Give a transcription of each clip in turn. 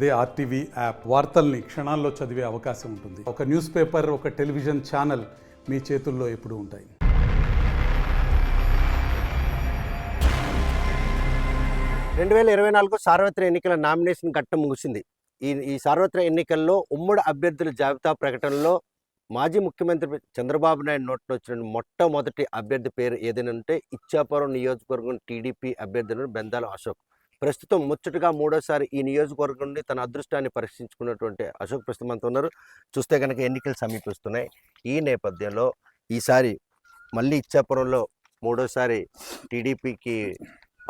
అదే RTV app వార్తల్ని క్షణాల్లో చదివే అవకాశం ఉంటుంది. ఒక న్యూస్ పేపర్, ఒక టెలివిజన్ ఛానల్ మీ చేతుల్లో ఎప్పుడూ ఉంటాయి. రెండు 2024 సార్వత్రిక ఎన్నికల నామినేషన్ ఘట్టం ముగిసింది. ఈ సార్వత్రిక ఎన్నికల్లో ఉమ్మడి అభ్యర్థుల జాబితా ప్రకటనలో మాజీ ముఖ్యమంత్రి చంద్రబాబు నాయుడు నోట్లో వచ్చిన మొట్టమొదటి అభ్యర్థి పేరు ఏదైనా ఉంటే ఇచ్చాపురం నియోజకవర్గం టీడీపీ అభ్యర్థులను బెందాల అశోక్. ప్రస్తుతం ముచ్చటగా మూడోసారి ఈ నియోజకవర్గం నుండి తన అదృష్టాన్ని పరీక్షించుకున్నటువంటి అశోక్ ప్రస్తుతం అంతా ఉన్నారు. చూస్తే కనుక ఎన్నికలు సమీపిస్తున్నాయి. ఈ నేపథ్యంలో ఈసారి మళ్ళీ ఇచ్చాపురంలో మూడోసారి టీడీపీకి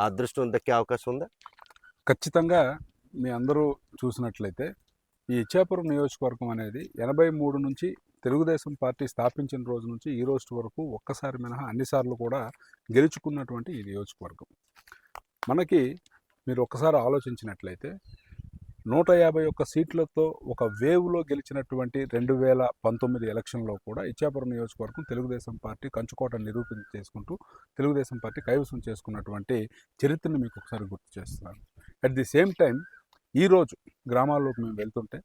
అదృష్టం దక్కే అవకాశం ఉందా? ఖచ్చితంగా మీ అందరూ చూసినట్లయితే ఈ ఇచ్చాపురం నియోజకవర్గం అనేది 83 నుంచి తెలుగుదేశం పార్టీ స్థాపించిన రోజు నుంచి ఈ రోజు వరకు ఒక్కసారి మినహా అన్నిసార్లు కూడా గెలుచుకున్నటువంటి ఈ నియోజకవర్గం. మనకి మీరు ఒక్కసారి ఆలోచించినట్లయితే 151 సీట్లతో ఒక వేవ్లో గెలిచినటువంటి 2019 ఎలక్షన్లో కూడా ఇచ్చాపురం నియోజకవర్గం తెలుగుదేశం పార్టీ కంచుకోట నిరూపణ చేసుకుంటూ తెలుగుదేశం పార్టీ కైవసం చేసుకున్నటువంటి చరిత్రను మీకు ఒకసారి గుర్తు చేస్తున్నాను. అట్ ది సేమ్ టైం ఈరోజు గ్రామాల్లోకి మేము వెళ్తుంటే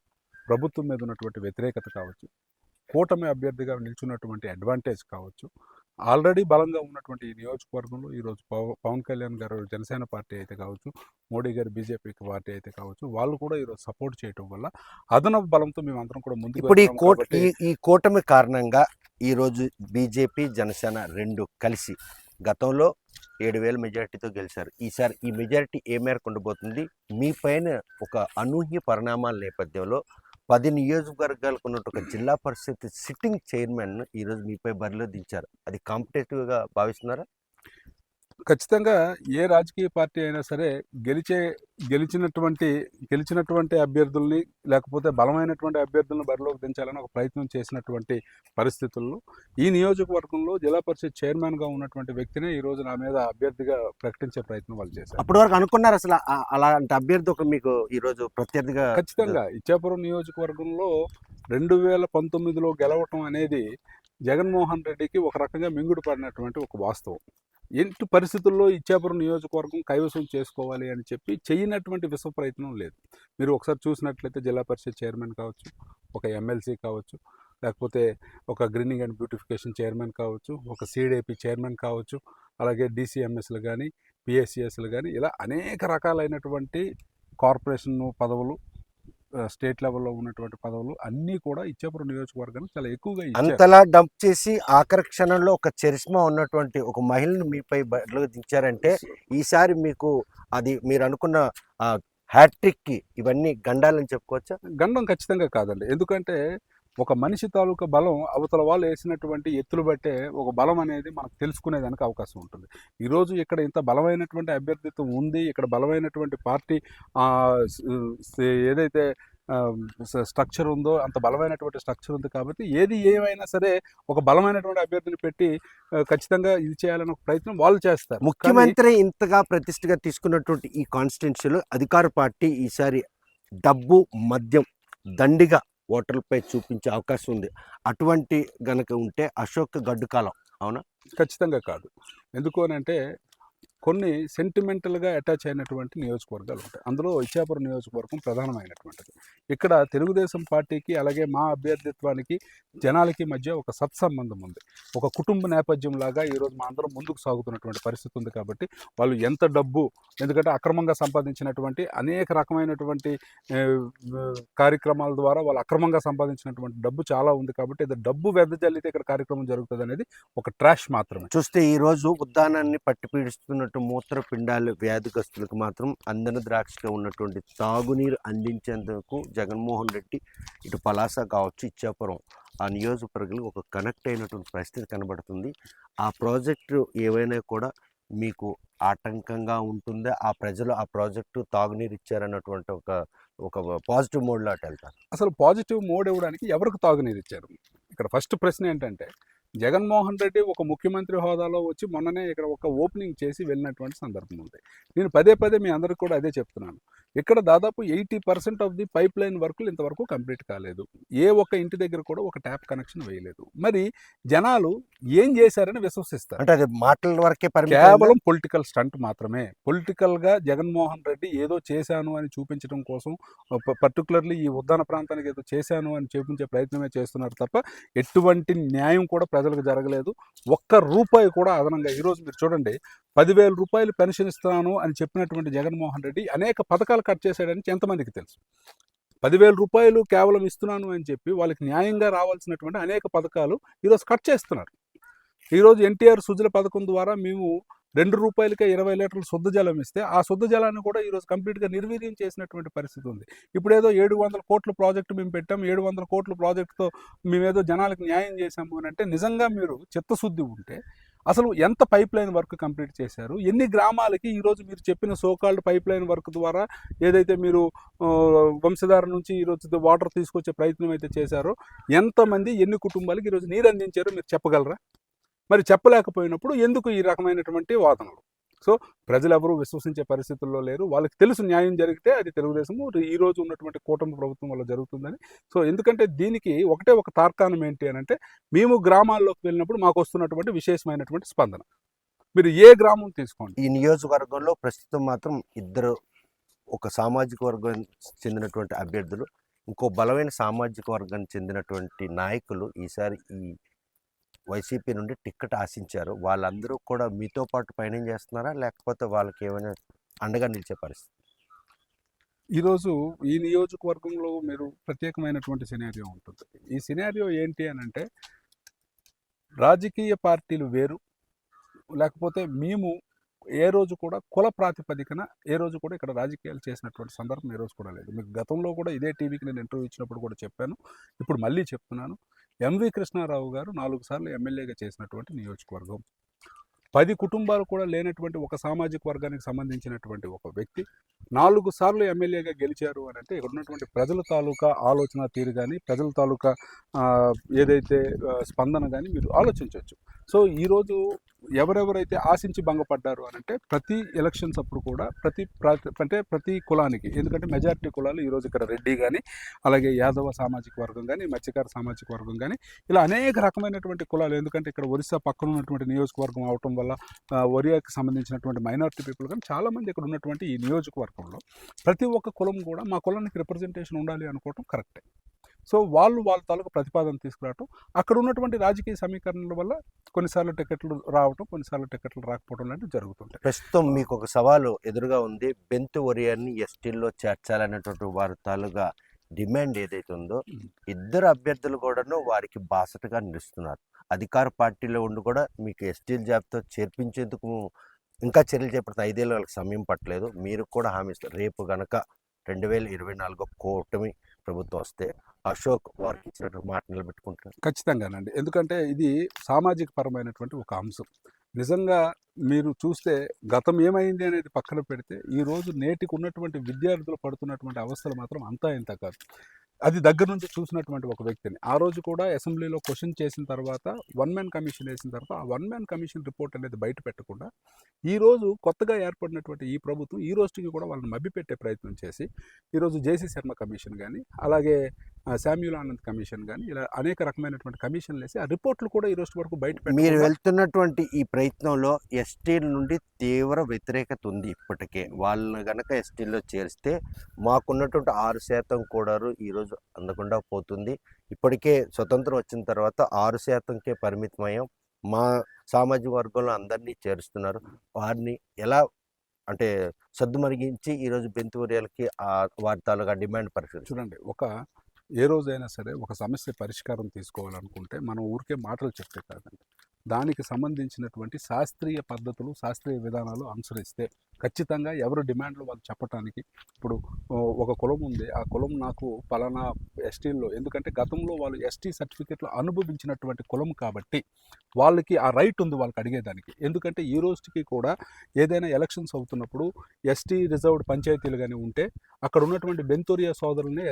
ప్రభుత్వం మీద ఉన్నటువంటి వ్యతిరేకత కావచ్చు, కూటమి అభ్యర్థిగా నిల్చున్నటువంటి అడ్వాంటేజ్ కావచ్చు, ఆల్రెడీ బలంగా ఉన్నటువంటి ఈ నియోజకవర్గంలో ఈరోజు పవన్ కళ్యాణ్ గారు జనసేన పార్టీ అయితే కావచ్చు, మోడీ గారు బీజేపీ పార్టీ అయితే కావచ్చు, వాళ్ళు కూడా ఈరోజు సపోర్ట్ చేయడం వల్ల అదనపు బలంతో మేము అందరం కూడా ముందుకు. ఇప్పుడు ఈ కూటమి కారణంగా ఈరోజు బీజేపీ జనసేన రెండు కలిసి గతంలో 7,000 మెజారిటీతో గెలిచారు. ఈసారి ఈ మెజారిటీ ఏ మేరకు ఉండబోతుంది? మీ పైన ఒక అనూహ్య పరిణామాల నేపథ్యంలో 10 నియోజకవర్గాలకు ఉన్నట్టు ఒక జిల్లా పరిషత్ సిట్టింగ్ చైర్మన్ ఈరోజు మీపై బరిలో దించారు. అది కాంపిటేటివ్గా భావిస్తున్నారా? ఖచ్చితంగా ఏ రాజకీయ పార్టీ అయినా సరే గెలిచినటువంటి అభ్యర్థుల్ని లేకపోతే బలమైనటువంటి అభ్యర్థులను బరిలోకి దించాలని ఒక ప్రయత్నం చేసినటువంటి పరిస్థితుల్లో ఈ నియోజకవర్గంలో జిల్లా పరిషత్ చైర్మన్గా ఉన్నటువంటి వ్యక్తినే ఈరోజు నా మీద అభ్యర్థిగా ప్రకటించే ప్రయత్నం వాళ్ళు చేశారు. అప్పటి వరకు అనుకున్నారు అసలు అలాంటి అభ్యర్థి ఒక మీకు ఈరోజు ప్రత్యర్థిగా? ఖచ్చితంగా ఇచ్చాపురం నియోజకవర్గంలో 2019లో గెలవటం అనేది జగన్మోహన్ రెడ్డికి ఒక రకంగా మింగుడు పడినటువంటి ఒక వాస్తవం. ఎట్టి పరిస్థితుల్లో ఇచ్చాపురం నియోజకవర్గం కైవసం చేసుకోవాలి అని చెప్పి చేయనటువంటి విశ్వ ప్రయత్నం లేదు. మీరు ఒకసారి చూసినట్లయితే జిల్లా పరిషత్ చైర్మన్ కావచ్చు, ఒక ఎమ్మెల్సీ కావచ్చు, లేకపోతే ఒక గ్రీనింగ్ అండ్ బ్యూటిఫికేషన్ చైర్మన్ కావచ్చు, ఒక సీడీపీ చైర్మన్ కావచ్చు, అలాగే డీసీఎంఎస్లు కానీ పిఎస్సిఎస్లు కానీ ఇలా అనేక రకాలైనటువంటి కార్పొరేషన్ పదవులు, స్టేట్ లెవెల్లో ఉన్నటువంటి పదవులు అన్నీ కూడా ఇచ్చాపురం నియోజకవర్గానికి చాలా ఎక్కువగా అంతలా డంప్ చేసి ఆఖరి క్షణంలో ఒక చరిష్మా ఉన్నటువంటి ఒక మహిళను మీపై బరిలో దించారంటే ఈసారి మీకు అది మీరు అనుకున్న హ్యాట్రిక్కి ఇవన్నీ గండాలని చెప్పుకోవచ్చా? గండం ఖచ్చితంగా కాదండి. ఎందుకంటే ఒక మనిషి తాలూకా బలం అవతల వాళ్ళు వేసినటువంటి ఎత్తులు బట్టే ఒక బలం అనేది మనకు తెలుసుకునేదానికి అవకాశం ఉంటుంది. ఈరోజు ఇక్కడ ఇంత బలమైనటువంటి అభ్యర్థిత్వం ఉంది, ఇక్కడ బలమైనటువంటి పార్టీ ఏదైతే స్ట్రక్చర్ ఉందో అంత బలమైనటువంటి స్ట్రక్చర్ ఉంది కాబట్టి ఏది ఏమైనా సరే ఒక బలమైనటువంటి అభ్యర్థిని పెట్టి ఖచ్చితంగా ఇది చేయాలని ఒక ప్రయత్నం వాళ్ళు చేస్తారు. ముఖ్యమంత్రి ఇంతగా ప్రతిష్టగా తీసుకున్నటువంటి ఈ కాన్స్టిట్యున్సీలో అధికార పార్టీ ఈసారి డబ్బు, మద్యం దండిగా ఓటర్లపై చూపించే అవకాశం ఉంది. అటువంటి గనక ఉంటే అశోక్ గడ్డు కాలం అవునా? ఖచ్చితంగా కాదు. ఎందుకు అని అంటే కొన్ని సెంటిమెంటల్గా అటాచ్ అయినటువంటి నియోజకవర్గాలు ఉంటాయి. అందులో ఇచ్చాపురం నియోజకవర్గం ప్రధానమైనటువంటిది. ఇక్కడ తెలుగుదేశం పార్టీకి అలాగే మా అభ్యర్థిత్వానికి జనాలకి మధ్య ఒక సత్సంబంధం ఉంది. ఒక కుటుంబ నేపథ్యంలాగా ఈరోజు మా అందరం ముందుకు సాగుతున్నటువంటి పరిస్థితి ఉంది. కాబట్టి వాళ్ళు ఎంత డబ్బు, ఎందుకంటే అక్రమంగా సంపాదించినటువంటి అనేక రకమైనటువంటి కార్యక్రమాల ద్వారా వాళ్ళు అక్రమంగా సంపాదించినటువంటి డబ్బు చాలా ఉంది. కాబట్టి ఇది డబ్బు వెదజల్లితే ఇక్కడ కార్యక్రమం జరుగుతుంది అనేది ఒక ట్రాష్ మాత్రమే. చూస్తే ఈరోజు ఉద్దానాన్ని పట్టి పీడిస్తున్నట్టు మూత్రపిండాలు వ్యాధిగ్రస్తులకు మాత్రం అందన ద్రాక్షగా ఉన్నటువంటి తాగునీరు అందించేందుకు జగన్మోహన్ రెడ్డి ఇటు పలాస కావచ్చు, ఇచ్చాపురం ఆ నియోజకవర్గాలకు ఒక కనెక్ట్ అయినటువంటి పరిస్థితి కనబడుతుంది. ఆ ప్రాజెక్టు ఏవైనా కూడా మీకు ఆటంకంగా ఉంటుందా? ఆ ప్రజలు ఆ ప్రాజెక్టు తాగునీరు ఇచ్చారన్నటువంటి ఒక పాజిటివ్ మోడ్లో అటు వెళ్తారు. అసలు పాజిటివ్ మోడ్ ఇవ్వడానికి ఎవరికి తాగునీరు ఇచ్చారు? ఇక్కడ ఫస్ట్ ప్రశ్న ఏంటంటే జగన్మోహన్ రెడ్డి ఒక ముఖ్యమంత్రి హోదాలో వచ్చి మొన్ననే ఇక్కడ ఒక ఓపెనింగ్ చేసి వెళ్ళినటువంటి సందర్భం ఉంది. నేను పదే పదే మీ అందరికి కూడా అదే చెప్తున్నాను. ఇక్కడ దాదాపు 80% ఆఫ్ ది పైప్ లైన్ వర్కులు ఇంతవరకు కంప్లీట్ కాలేదు. ఏ ఒక్క ఇంటి దగ్గర కూడా ఒక ట్యాప్ కనెక్షన్ వేయలేదు. మరి జనాలు ఏం చేశారని విశ్వసిస్తారు. అంటే అది మాటల వరకే పరిమితం. కేవలం పొలిటికల్ స్టంట్ మాత్రమే. పొలిటికల్గా జగన్మోహన్ రెడ్డి ఏదో చేశాను అని చూపించడం కోసం పర్టికులర్లీ ఈ ఉద్దాన ప్రాంతానికి ఏదో చేశాను అని చూపించే ప్రయత్నమే చేస్తున్నారు తప్ప ఎటువంటి న్యాయం కూడా ప్రజలకు జరగలేదు. ఒక్క రూపాయి కూడా అదనంగా ఈరోజు మీరు చూడండి, 10,000 రూపాయలు పెన్షన్ ఇస్తున్నాను అని చెప్పినటువంటి జగన్మోహన్ రెడ్డి అనేక పథకాలు కట్ చేశాడని ఎంతమందికి తెలుసు? 10,000 రూపాయలు కేవలం ఇస్తున్నాను అని చెప్పి వాళ్ళకి న్యాయంగా రావాల్సినటువంటి అనేక పథకాలు ఈరోజు కట్ చేస్తున్నారు. ఈరోజు ఎన్టీఆర్ సుజల పథకం ద్వారా మేము 2 రూపాయలకే 20 లీటర్లు శుద్ధ జలం ఇస్తే ఆ శుద్ధ జలాన్ని కూడా ఈరోజు కంప్లీట్గా నిర్వీర్యం చేసినటువంటి పరిస్థితి ఉంది. ఇప్పుడేదో 700 కోట్ల ప్రాజెక్టు మేము పెట్టాం, 700 కోట్ల ప్రాజెక్టుతో మేమేదో జనాలకు న్యాయం చేశాము అని అంటే, నిజంగా మీరు చిత్తశుద్ధి ఉంటే అసలు ఎంత పైప్ లైన్ వర్క్ కంప్లీట్ చేశారు? ఎన్ని గ్రామాలకి ఈరోజు మీరు చెప్పిన సోకాల్డ్ పైప్ లైన్ వర్క్ ద్వారా ఏదైతే మీరు వంశధార నుంచి ఈరోజు వాటర్ తీసుకొచ్చే ప్రయత్నం అయితే చేశారో, ఎంతమంది ఎన్ని కుటుంబాలకి ఈరోజు నీరు అందించారో మీరు చెప్పగలరా? మరి చెప్పలేకపోయినప్పుడు ఎందుకు ఈ రకమైనటువంటి వాదనలు? సో ప్రజలు ఎవరు విశ్వసించే పరిస్థితుల్లో లేరు. వాళ్ళకి తెలుసు న్యాయం జరిగితే అది తెలుగుదేశము ఈ రోజు ఉన్నటువంటి కూటమి ప్రభుత్వం వల్ల జరుగుతుందని. సో ఎందుకంటే దీనికి ఒకటే ఒక తార్కాణం ఏంటి అని అంటే, మేము గ్రామాల్లోకి వెళ్ళినప్పుడు మాకు వస్తున్నటువంటి విశేషమైనటువంటి స్పందన. మీరు ఏ గ్రామం తీసుకోండి, ఈ నియోజకవర్గంలో ప్రస్తుతం మాత్రం ఇద్దరు, ఒక సామాజిక వర్గం చెందినటువంటి అభ్యర్థులు, ఇంకో బలమైన సామాజిక వర్గానికి చెందినటువంటి నాయకులు ఈసారి ఈ వైసీపీ నుండి టిక్కెట్ ఆశించారు. వాళ్ళందరూ కూడా మీతో పాటు పయనం చేస్తున్నారా, లేకపోతే వాళ్ళకి ఏమైనా అండగా నిలిచే పరిస్థితి? ఈరోజు ఈ నియోజకవర్గంలో మీరు ప్రత్యేకమైనటువంటి సినారియో ఉంటుంది. ఈ సినారియో ఏంటి అని అంటే, రాజకీయ పార్టీలు వేరు, లేకపోతే మేము ఏ రోజు కూడా కుల ప్రాతిపదికన ఏ రోజు కూడా ఇక్కడ రాజకీయాలు చేసినటువంటి సందర్భం ఏ రోజు కూడా లేదు. మీకు గతంలో కూడా ఇదే టీవీకి నేను ఇంటర్వ్యూ ఇచ్చినప్పుడు కూడా చెప్పాను, ఇప్పుడు మళ్ళీ చెప్తున్నాను. ఎంవి కృష్ణారావు గారు 4 సార్లు ఎమ్మెల్యేగా చేసినటువంటి నియోజకవర్గం. 10 కుటుంబాలు కూడా లేనటువంటి ఒక సామాజిక వర్గానికి సంబంధించినటువంటి ఒక వ్యక్తి 4 సార్లు ఎమ్మెల్యేగా గెలిచారు అని అంటే, ఇక్కడ ఉన్నటువంటి ప్రజల తాలూకా ఆలోచన తీరు కానీ, ప్రజల తాలూకా ఏదైతే స్పందన కానీ మీరు ఆలోచించవచ్చు. సో ఈరోజు ఎవరెవరైతే ఆశించి భంగపడ్డారు అని అంటే, ప్రతి ఎలక్షన్స్ అప్పుడు కూడా ప్రతి కులానికి, ఎందుకంటే మెజారిటీ కులాలు ఈరోజు ఇక్కడ రెడ్డి కానీ, అలాగే యాదవ సామాజిక వర్గం కానీ, మత్స్యకార సామాజిక వర్గం కానీ, ఇలా అనేక రకమైనటువంటి కులాలు, ఎందుకంటే ఇక్కడ ఒరిస్సా పక్కన ఉన్నటువంటి నియోజకవర్గం అవటం వల్ల ఒరియాకి సంబంధించినటువంటి మైనారిటీ పీపుల్ కానీ చాలామంది ఇక్కడ ఉన్నటువంటి ఈ నియోజకవర్గంలో ప్రతి ఒక్క కులం కూడా మా కులానికి రిప్రజెంటేషన్ ఉండాలి అనుకోవటం కరెక్టే. సో వాళ్ళ తాలూకు ప్రతిపాదన తీసుకురావటం, అక్కడ ఉన్నటువంటి రాజకీయ సమీకరణల వల్ల కొన్నిసార్లు టికెట్లు రావటం, కొన్నిసార్లు టికెట్లు రాకపోవడం లాంటివి జరుగుతుంటాయి. ప్రస్తుతం మీకు ఒక సవాలు ఎదురుగా ఉంది. బెంతు ఒరియాని ఎస్టీల్లో చేర్చాలనేటువంటి వారి తాలూగా డిమాండ్ ఏదైతే ఉందో, ఇద్దరు అభ్యర్థులు కూడాను వారికి బాసటగా నిలుస్తున్నారు. అధికార పార్టీలో ఉండి కూడా మీకు ఎస్టీల జాబితా చేర్పించేందుకు ఇంకా చర్యలు చేపడితే 5 ఏళ్ళ వాళ్ళకి సమయం పట్టలేదు. మీరు కూడా హామీ ఇస్తారు, రేపు గనక 2024 కూటమి ప్రభుత్వం వస్తే అశోక్ వారికి ఇచ్చినటువంటి మాట నిలబెట్టుకుంటారు. ఖచ్చితంగానండి, ఎందుకంటే ఇది సామాజిక పరమైనటువంటి ఒక అంశం. నిజంగా మీరు చూస్తే గతం ఏమైంది అనేది పక్కన పెడితే, ఈరోజు నేటికి ఉన్నటువంటి విద్యార్థులు పడుతున్నటువంటి అవస్థలు మాత్రం అంతా ఇంత కాదు. అది దగ్గర నుంచి చూసినటువంటి ఒక వ్యక్తిని ఆ రోజు కూడా అసెంబ్లీలో క్వశ్చన్ చేసిన తర్వాత 1 మ్యాన్ కమిషన్ వేసిన తర్వాత ఆ 1 మ్యాన్ కమిషన్ రిపోర్ట్ అనేది బయట పెట్టకుండా ఈరోజు కొత్తగా ఏర్పడినటువంటి ఈ ప్రభుత్వం ఈ రోజుకి కూడా వాళ్ళని మభ్యపెట్టే ప్రయత్నం చేసి ఈరోజు జేసీ శర్మ కమిషన్ కానీ, అలాగే శామ్యూల్ ఆనంద్ కమిషన్ కానీ, ఇలా అనేక రకమైనటువంటి కమిషన్లు వేసి ఆ రిపోర్ట్లు కూడా ఈ రోజు వరకు బయట మీరు వెళ్తున్నటువంటి ఈ ప్రయత్నంలో ఎస్టీల నుండి తీవ్ర వ్యతిరేకత ఉంది. ఇప్పటికే వాళ్ళని గనక ఎస్టీల్లో చేరిస్తే మాకున్నటువంటి 6% కూడా ఈరోజు అందకుండా పోతుంది. ఇప్పటికే స్వతంత్రం వచ్చిన తర్వాత 6%కే పరిమితమయ్యాం. మా సామాజిక వర్గంలో అందరినీ చేరుస్తున్నారు. వారిని ఎలా అంటే సద్దుమరిగించి ఈరోజు బెంతు ఒరియాలకి వారి తాలూకా డిమాండ్ పరిస్థితి చూడండి. ఏ రోజైనా సరే ఒక సమస్య పరిష్కారం తీసుకోవాలనుకుంటే మనం ఊరికే మాటలు చెప్తే కాదండి, దానికి సంబంధించినటువంటి శాస్త్రీయ పద్ధతులు, శాస్త్రీయ విధానాలు అనుసరిస్తే ఖచ్చితంగా ఎవరు డిమాండ్లు వాళ్ళు చెప్పటానికి. ఇప్పుడు ఒక కులం ఉంది, ఆ కులం నాకు పలానా ఎస్టీల్లో, ఎందుకంటే గతంలో వాళ్ళు ఎస్టీ సర్టిఫికెట్లు అనుభవించినటువంటి కులం కాబట్టి వాళ్ళకి ఆ రైట్ ఉంది వాళ్ళకి అడిగేదానికి. ఎందుకంటే ఈ రోజుకి కూడా ఏదైనా ఎలక్షన్స్ అవుతున్నప్పుడు ఎస్టీ రిజర్వ్డ్ పంచాయతీలు కానీ ఉంటే అక్కడ ఉన్నటువంటి బెంతోరియా సోదరుల్ని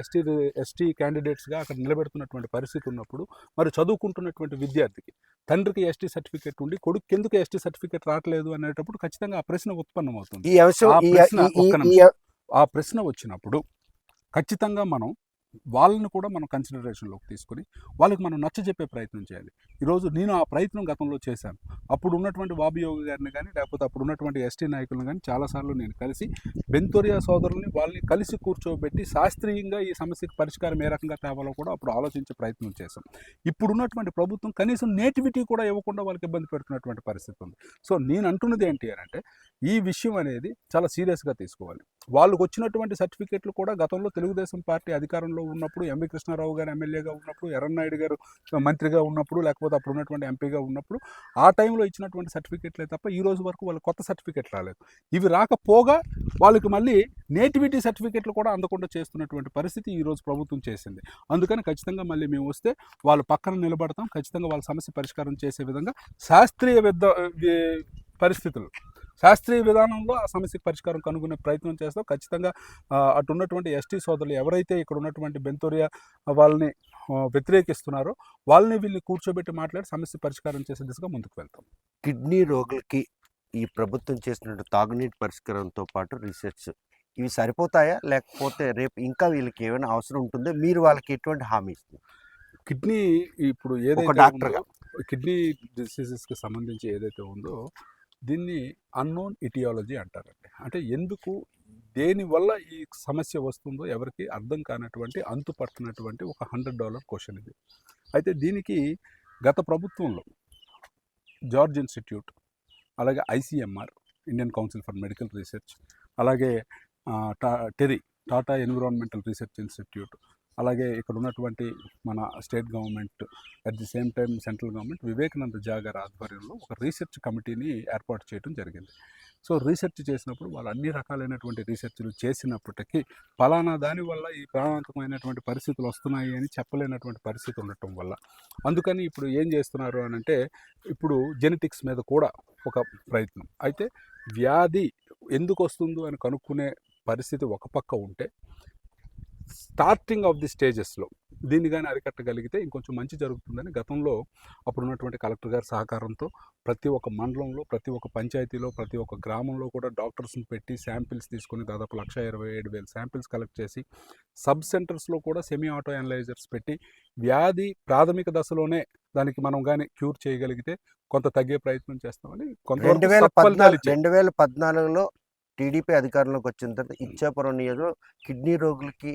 ఎస్టీ క్యాండిడేట్స్గా అక్కడ నిలబెడుతున్నటువంటి పరిస్థితి ఉన్నప్పుడు, మరి చదువుకుంటున్నటువంటి విద్యార్థికి తండ్రికి ఎస్టీ సర్టిఫికేట్ ఉండి కొడుకు ఎందుకు ఎస్టీ సర్టిఫికేట్ రావట్లేదు అనేటప్పుడు ఖచ్చితంగా ఆ ప్రశ్న ఉత్పన్నమవుతుంది. ఈ అంశం ఆ ఈ- ప్రశ్న ఈ- ఒక్క ఈ- నిమిషం. ఈ- ఆ ప్రశ్న వచ్చినప్పుడు ఖచ్చితంగా మనం వాళ్ళని కూడా మనం కన్సిడరేషన్లోకి తీసుకొని వాళ్ళకి మనం నచ్చజెప్పే ప్రయత్నం చేయాలి. ఈరోజు నేను ఆ ప్రయత్నం గతంలో చేశాను. అప్పుడు ఉన్నటువంటి బాబుయోగి గారిని కానీ, లేకపోతే అప్పుడు ఉన్నటువంటి ఎస్టీ నాయకులను కానీ చాలాసార్లు నేను కలిసి బెంతోరియా సోదరుల్ని వాళ్ళని కలిసి కూర్చోబెట్టి శాస్త్రీయంగా ఈ సమస్యకి పరిష్కారం ఏ రకంగా తేవాలో కూడా అప్పుడు ఆలోచించే ప్రయత్నం చేశాం. ఇప్పుడున్నటువంటి ప్రభుత్వం కనీసం నేటివిటీ కూడా ఇవ్వకుండా వాళ్ళకి ఇబ్బంది పెడుతున్నటువంటి పరిస్థితి ఉంది. సో నేను అంటున్నది ఏంటి అని అంటే, ఈ విషయం అనేది చాలా సీరియస్గా తీసుకోవాలి. వాళ్ళకు వచ్చినటువంటి సర్టిఫికెట్లు కూడా గతంలో తెలుగుదేశం పార్టీ అధికారంలో ఉన్నప్పుడు, ఎంవి కృష్ణారావు గారు ఎమ్మెల్యేగా ఉన్నప్పుడు, ఎర్రన్నాయుడు గారు మంత్రిగా ఉన్నప్పుడు, లేకపోతే అప్పుడు ఉన్నటువంటి ఎంపీగా ఉన్నప్పుడు ఆ టైంలో ఇచ్చినటువంటి సర్టిఫికెట్లే తప్ప ఈ రోజు వరకు వాళ్ళకి కొత్త సర్టిఫికెట్ రాలేదు. ఇవి రాకపోగా వాళ్ళకి మళ్ళీ నేటివిటీ సర్టిఫికెట్లు కూడా అందకుండా చేస్తున్నటువంటి పరిస్థితి ఈరోజు ప్రభుత్వం చేసింది. అందుకని ఖచ్చితంగా మళ్ళీ మేము వస్తే వాళ్ళు పక్కన నిలబడతాం. ఖచ్చితంగా వాళ్ళ సమస్య పరిష్కారం చేసే విధంగా పరిస్థితులు శాస్త్రీయ విధానంలో ఆ సమస్యకు పరిష్కారం కనుగొనే ప్రయత్నం చేస్తాం. ఖచ్చితంగా అటు ఉన్నటువంటి ఎస్టీ సోదరులు ఎవరైతే ఇక్కడ ఉన్నటువంటి బెంతోరియా వాళ్ళని వ్యతిరేకిస్తున్నారో వాళ్ళని వీళ్ళని కూర్చోబెట్టి మాట్లాడి సమస్య పరిష్కారం చేసే దిశగా ముందుకు వెళ్తాం. కిడ్నీ రోగులకి ఈ ప్రభుత్వం చేసినట్టు తాగునీటి పరిష్కారంతో పాటు రీసెర్చ్ ఇవి సరిపోతాయా, లేకపోతే రేపు ఇంకా వీళ్ళకి ఏమైనా అవసరం ఉంటుందో మీరు వాళ్ళకి ఎటువంటి హామీ ఇస్తుంది? కిడ్నీ ఇప్పుడు ఒక ఏదైతే డాక్టర్గా ఉందో, కిడ్నీ డిసీజెస్కి సంబంధించి ఏదైతే ఉందో దీన్ని అన్నోన్ ఇటియాలజీ అంటారండి. అంటే ఎందుకు దేనివల్ల ఈ సమస్య వస్తుందో ఎవరికి అర్థం కానటువంటి, అంతుపట్టనటువంటి ఒక $100 క్వశ్చన్ ఇది. అయితే దీనికి గత ప్రభుత్వంలో జార్జ్ ఇన్స్టిట్యూట్, అలాగే ICMR, Indian council for medical research, అలాగే టాటా ఎన్విరాన్మెంటల్ రీసెర్చ్ ఇన్స్టిట్యూట్, అలాగే ఇక్కడ ఉన్నటువంటి మన state government, at the same time central government, Vivekananda jogger ఆధ్వర్యంలో ఒక రీసెర్చ్ కమిటీని ఏర్పాటు చేయడం జరిగింది. సో రీసెర్చ్ చేసినప్పుడు వాళ్ళు అన్ని రకాలైనటువంటి రీసెర్చ్లు చేసినప్పటికీ ఫలానా దానివల్ల ఈ ప్రాణాంతకమైనటువంటి పరిస్థితులు వస్తున్నాయి అని చెప్పలేనటువంటి పరిస్థితి ఉండటం వల్ల, అందుకని ఇప్పుడు ఏం చేస్తున్నారు అని అంటే, ఇప్పుడు జెనెటిక్స్ మీద కూడా ఒక ప్రయత్నం. అయితే వ్యాధి ఎందుకు వస్తుందో అని కనుక్కునే పరిస్థితి ఒక పక్క ఉంటే, స్టార్టింగ్ ఆఫ్ ది స్టేజెస్లో దీన్ని కానీ అరికట్టగలిగితే ఇంకొంచెం మంచి జరుగుతుందని గతంలో అప్పుడు ఉన్నటువంటి కలెక్టర్ గారి సహకారంతో ప్రతి ఒక్క మండలంలో, ప్రతి ఒక్క పంచాయతీలో, ప్రతి ఒక్క గ్రామంలో కూడా డాక్టర్స్ని పెట్టి శాంపిల్స్ తీసుకొని దాదాపు 1,27,000 శాంపిల్స్ కలెక్ట్ చేసి సబ్ సెంటర్స్లో కూడా సెమీ ఆటో అనలైజర్స్ పెట్టి వ్యాధి ప్రాథమిక దశలోనే దానికి మనం కానీ క్యూర్ చేయగలిగితే కొంత తగ్గే ప్రయత్నం చేస్తామని కొంతవరకు సత్ఫలితాలు ఇచ్చాయి. 2014లో టీడీపీ అధికారంలోకి వచ్చిన తర్వాత ఇచ్చాపురం నియోజకవర్గంలో కిడ్నీ రోగులకి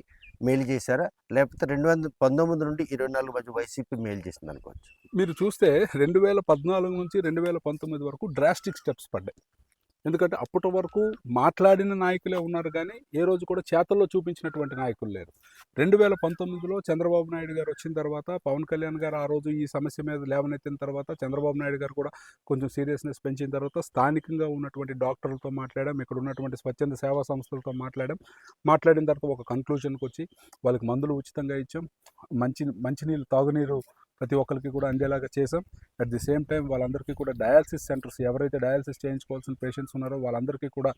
మేలు చేశారా, లేకపోతే 2019 నుండి 24 మధ్య వైసీపీ మేలు చేసింది అనుకోవచ్చు? మీరు చూస్తే 2014 నుంచి 2019 వరకు డ్రాస్టిక్ స్టెప్స్ పడ్డాయి. ఎందుకంటే అప్పటి వరకు మాట్లాడిన నాయకులే ఉన్నారు, కానీ ఏ రోజు కూడా చేతల్లో చూపించినటువంటి నాయకులు లేరు. 2019లో చంద్రబాబు నాయుడు గారు వచ్చిన తర్వాత, పవన్ కళ్యాణ్ గారు ఆ రోజు ఈ సమస్య మీద లేవనెత్తిన తర్వాత, చంద్రబాబు నాయుడు గారు కూడా కొంచెం సీరియస్నెస్ పెంచిన తర్వాత స్థానికంగా ఉన్నటువంటి డాక్టర్లతో మాట్లాడాం, ఇక్కడ ఉన్నటువంటి స్వచ్ఛంద సేవా సంస్థలతో మాట్లాడిన తర్వాత ఒక కన్క్లూజన్కి వచ్చి వాళ్ళకి మందులు ఉచితంగా ఇచ్చాం, మంచినీళ్ళు, తాగునీరు ప్రతి ఒక్కరికి కూడా అందేలాగా చేసాం. అట్ ది సేమ్ టైం వాళ్ళందరికీ కూడా డయాలసిస్ సెంటర్స్, ఎవరైతే డయాలసిస్ చేయించుకోవాల్సిన పేషెంట్స్ ఉన్నారో వాళ్ళందరికీ కూడా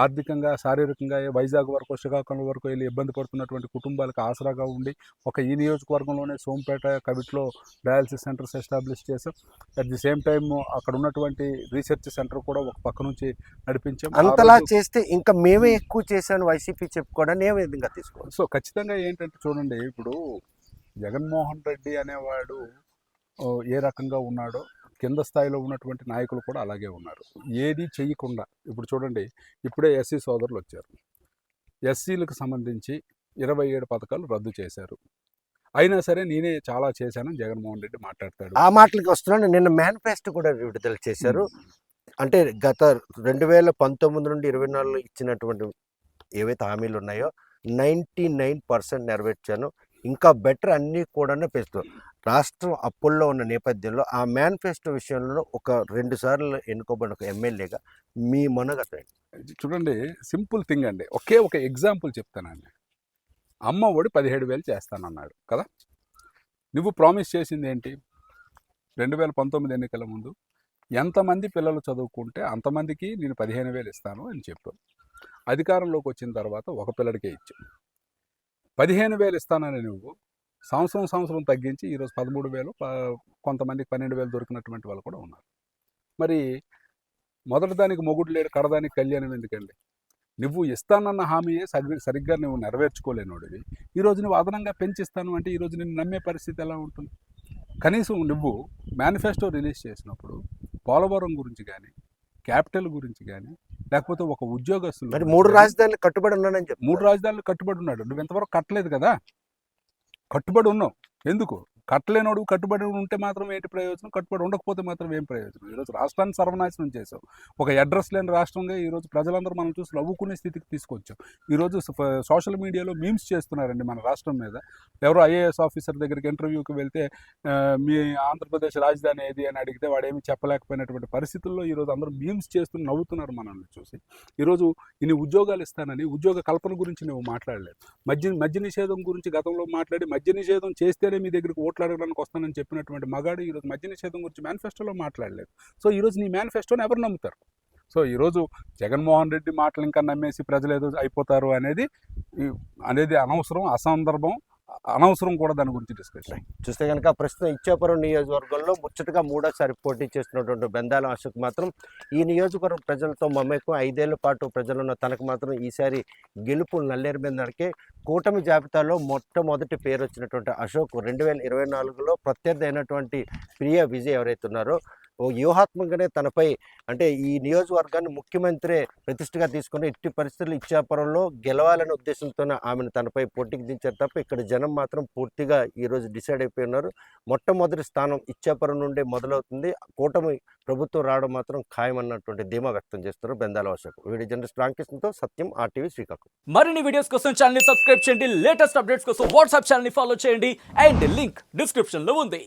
ఆర్థికంగా, శారీరకంగా వైజాగ్ వరకు, శ్రీకాకుళం వరకు వెళ్ళి ఇబ్బంది పడుతున్నటువంటి కుటుంబాలకు ఆసరాగా ఉండి ఈ నియోజకవర్గంలోనే సోంపేట, కవిట్లో డయాలసిస్ సెంటర్స్ ఎస్టాబ్లిష్ చేసాం. అట్ ది సేమ్ టైం అక్కడ ఉన్నటువంటి రీసెర్చ్ సెంటర్ కూడా ఒక పక్క నుంచి నడిపించాం. అంతలా చేస్తే ఇంకా మేమే ఎక్కువ చేశాను వైసీపీ చెప్పుకోవడానికి ఏ విధంగా తీసుకోవాలి? సో ఖచ్చితంగా ఏంటంటే చూడండి, ఇప్పుడు జగన్మోహన్ రెడ్డి అనేవాడు ఏ రకంగా ఉన్నాడో కింద స్థాయిలో ఉన్నటువంటి నాయకులు కూడా అలాగే ఉన్నారు. ఏది చెయ్యకుండా, ఇప్పుడు చూడండి, ఇప్పుడే ఎస్సీ సోదరులు వచ్చారు. ఎస్సీలకు సంబంధించి 27 పథకాలు రద్దు చేశారు. అయినా సరే నేనే చాలా చేశానని జగన్మోహన్ రెడ్డి మాట్లాడతాడు. ఆ మాటలకి వస్తున్నాను. నిన్న మేనిఫెస్టో కూడా విడుదల చేశారు. అంటే గత 2019 నుండి 24 ఇచ్చినటువంటి ఏవైతే హామీలు ఉన్నాయో 99% నెరవేర్చాను, ఇంకా బెటర్ అన్నీ కూడా పెంచుతాం. రాష్ట్రం అప్పుల్లో ఉన్న నేపథ్యంలో ఆ మేనిఫెస్టో విషయంలో ఒక 2 సార్లు ఎన్నుకోబడిన ఒక ఎమ్మెల్యేగా మీ మనోగతం ఏంటి? చూడండి, సింపుల్ థింగ్ అండి. ఒకే ఒక ఎగ్జాంపుల్ చెప్తానండి. అమ్మ ఒడి 17,000 చేస్తానన్నాడు కదా. నువ్వు ప్రామిస్ చేసింది ఏంటి? 2019 ఎన్నికల ముందు ఎంతమంది పిల్లలు చదువుకుంటే అంతమందికి నేను 15,000 ఇస్తాను అని చెప్పావు. అధికారంలోకి వచ్చిన తర్వాత ఒక పిల్లడికే ఇచ్చావు. 15,000 ఇస్తానని నువ్వు సంవత్సరం తగ్గించి ఈరోజు 13,000, కొంతమందికి 12,000 దొరికినటువంటి వాళ్ళు కూడా ఉన్నారు. మరి మొదటి దానికి మొగుడు లేడు, కడదానికి కళ్యాణం ఎందుకండి? నువ్వు ఇస్తానన్న హామీయే సరిగ్గా నువ్వు నెరవేర్చుకోలేనోడివి. ఈరోజు నువ్వు అదనంగా పెంచిస్తాను అంటే ఈరోజు నిన్ను నమ్మే పరిస్థితి ఎలా ఉంటుంది? కనీసం నువ్వు మేనిఫెస్టో రిలీజ్ చేసినప్పుడు పోలవరం గురించి కానీ, క్యాపిటల్ గురించి కానీ, లేకపోతే ఒక ఉద్యోగస్తులు మరి 3 రాజధానులు కట్టుబడి ఉన్నానని చెప్పి 3 రాజధానులు కట్టుబడి ఉన్నాడు. నువ్వు ఇంతవరకు కట్టలేదు కదా. కట్టుబడి ఉన్నావు. ఎందుకు? కట్టలేనోడు కట్టుబడి ఉంటే మాత్రం ఏంటి ప్రయోజనం? కట్టుబడి ఉండకపోతే మాత్రం ఏం ప్రయోజనం? ఈరోజు రాష్ట్రాన్ని సర్వనాశనం చేసావు. ఒక అడ్రస్ లేని రాష్ట్రంగా ఈరోజు ప్రజలందరూ మనం చూసి నవ్వుకునే స్థితికి తీసుకొచ్చాం. ఈరోజు సోషల్ మీడియాలో మీమ్స్ చేస్తున్నారండి మన రాష్ట్రం మీద. ఎవరో ఐఏఎస్ ఆఫీసర్ దగ్గరికి ఇంటర్వ్యూకి వెళ్తే మీ ఆంధ్రప్రదేశ్ రాజధాని ఏది అని అడిగితే వాడు ఏమి చెప్పలేకపోయినటువంటి పరిస్థితుల్లో ఈరోజు అందరూ మీమ్స్ చేస్తూ నవ్వుతున్నారు మనల్ని చూసి. ఈరోజు ఇన్ని ఉద్యోగాలు ఇస్తానని ఉద్యోగ కల్పన గురించి నువ్వు మాట్లాడలేదు. మద్య నిషేధం గురించి గతంలో మాట్లాడి మద్య నిషేధం చేస్తేనే మీ దగ్గరికి ఓట్లు అడగడానికి వస్తానని చెప్పినటువంటి మగాడు ఈరోజు మద్య నిషేధం గురించి మేనిఫెస్టోలో మాట్లాడలేదు. సో ఈరోజు నీ మేనిఫెస్టోని ఎవరు నమ్ముతారు? సో ఈరోజు జగన్మోహన్ రెడ్డి మాటలు ఇంకా నమ్మేసి ప్రజలు ఏదో అయిపోతారు అనేది అనవసరం, అసందర్భం, అనవసరం కూడా దాని గురించి డిస్కషన్. చూస్తే కనుక ప్రస్తుతం ఇచ్చాపురం నియోజకవర్గంలో ముచ్చటగా 3వ సారి పోటీ చేస్తున్నటువంటి బెందాల అశోక్ మాత్రం ఈ నియోజకవర్గం ప్రజలతో మమేకం 5 ఏళ్ల పాటు ప్రజలున్న తనకు మాత్రం ఈసారి గెలుపు నల్లేరు మీద నడికే కూటమి జాబితాలో మొట్టమొదటి పేరు వచ్చినటువంటి అశోక్ 2024లో ప్రత్యర్థి అయినటువంటి ప్రియ విజయ్ ఎవరైతే ఉన్నారో ఓ వ్యూహాత్మకంగానే తనపై అంటే ఈ నియోజకవర్గాన్ని ముఖ్యమంత్రి ప్రతిష్టగా తీసుకుని ఎట్టి పరిస్థితులు ఇచ్చాపురంలో గెలవాలనే ఉద్దేశంతో ఆమెను తనపై పోటీకి దించారు తప్ప ఇక్కడ జనం మాత్రం పూర్తిగా ఈరోజు డిసైడ్ అయిపోయి ఉన్నారు. మొట్టమొదటి స్థానం ఇచ్చాపురం నుండే మొదలవుతుంది. కూటమి ప్రభుత్వం రావడం మాత్రం ఖాయమన్నటువంటి ధీమా వ్యక్తం చేస్తున్నారు బెందాల అశోక్. వీడియో జర్నలిస్ట్ రామకృష్ణతో సత్యం, RTV శ్రీకాకుళం. మరిన్ని వీడియోస్ కోసం ఛానల్ ని సబ్స్క్రైబ్ చేయండి. లేటెస్ట్ అప్డేట్స్ కోసం వాట్సాప్ ఛానల్ ని ఫాలో చేయండి. అండ్ లింక్ డిస్క్రిప్షన్ లో ఉంది.